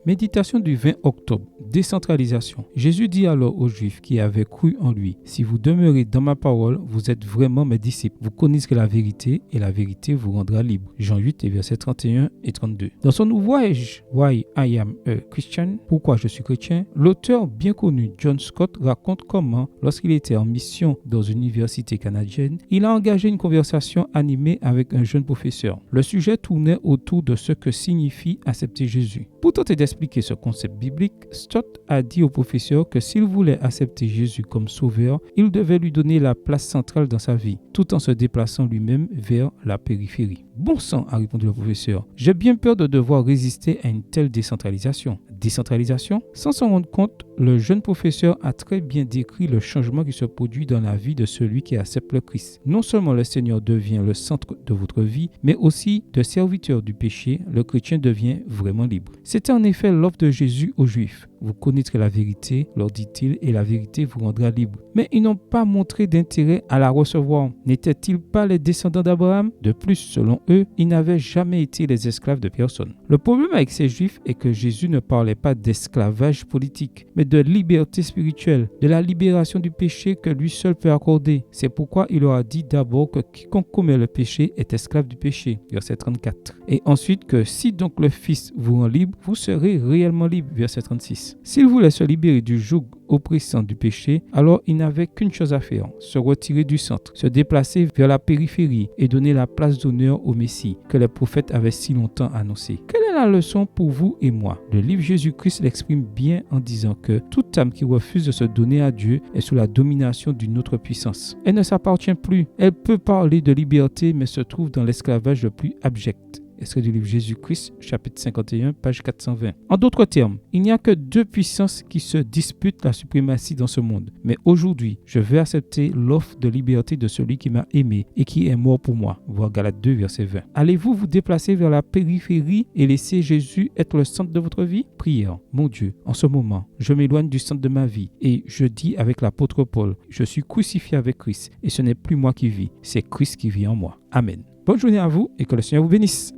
Méditation du 20 octobre. Décentralisation. Jésus dit alors aux Juifs qui avaient cru en lui, « Si vous demeurez dans ma parole, vous êtes vraiment mes disciples. Vous connaîtrez la vérité et la vérité vous rendra libre. » Jean 8, versets 31 et 32. Dans son ouvrage « Why I am a Christian » Pourquoi je suis chrétien, l'auteur bien connu John Scott raconte comment, lorsqu'il était en mission dans une université canadienne, il a engagé une conversation animée avec un jeune professeur. Le sujet tournait autour de ce que signifie accepter Jésus. Pour tenter d'expliquer ce concept biblique, Stott a dit au professeur que s'il voulait accepter Jésus comme sauveur, il devait lui donner la place centrale dans sa vie, tout en se déplaçant lui-même vers la périphérie. « Bon sang », a répondu le professeur, « j'ai bien peur de devoir résister à une telle décentralisation. » Décentralisation? Sans s'en rendre compte, le jeune professeur a très bien décrit le changement qui se produit dans la vie de celui qui accepte le Christ. Non seulement le Seigneur devient le centre de votre vie, mais aussi de serviteur du péché, le chrétien devient vraiment libre. C'était en effet l'offre de Jésus aux Juifs. Vous connaîtrez la vérité, leur dit-il, et la vérité vous rendra libre. Mais ils n'ont pas montré d'intérêt à la recevoir. N'étaient-ils pas les descendants d'Abraham? De plus, selon eux, ils n'avaient jamais été les esclaves de personne. Le problème avec ces Juifs est que Jésus ne parlait pas d'esclavage politique, mais de liberté spirituelle, de la libération du péché que lui seul peut accorder. C'est pourquoi il leur a dit d'abord que quiconque commet le péché est esclave du péché, verset 34. Et ensuite que si donc le Fils vous rend libre, vous serez réellement libre, verset 36. S'il voulait se libérer du joug oppressant du péché, alors il n'avait qu'une chose à faire, se retirer du centre, se déplacer vers la périphérie et donner la place d'honneur au Messie que les prophètes avaient si longtemps annoncé. Quelle est la leçon pour vous et moi? Le livre Jésus-Christ l'exprime bien en disant que toute âme qui refuse de se donner à Dieu est sous la domination d'une autre puissance. Elle ne s'appartient plus. Elle peut parler de liberté mais se trouve dans l'esclavage le plus abject. Extrait du livre Jésus-Christ, chapitre 51, page 420. En d'autres termes, il n'y a que deux puissances qui se disputent la suprématie dans ce monde. Mais aujourd'hui, je veux accepter l'offre de liberté de celui qui m'a aimé et qui est mort pour moi. Voir Galates 2, verset 20. Allez-vous vous déplacer vers la périphérie et laisser Jésus être le centre de votre vie? Prière. Mon Dieu, en ce moment, je m'éloigne du centre de ma vie et je dis avec l'apôtre Paul, je suis crucifié avec Christ et ce n'est plus moi qui vis, c'est Christ qui vit en moi. Amen. Bonne journée à vous et que le Seigneur vous bénisse.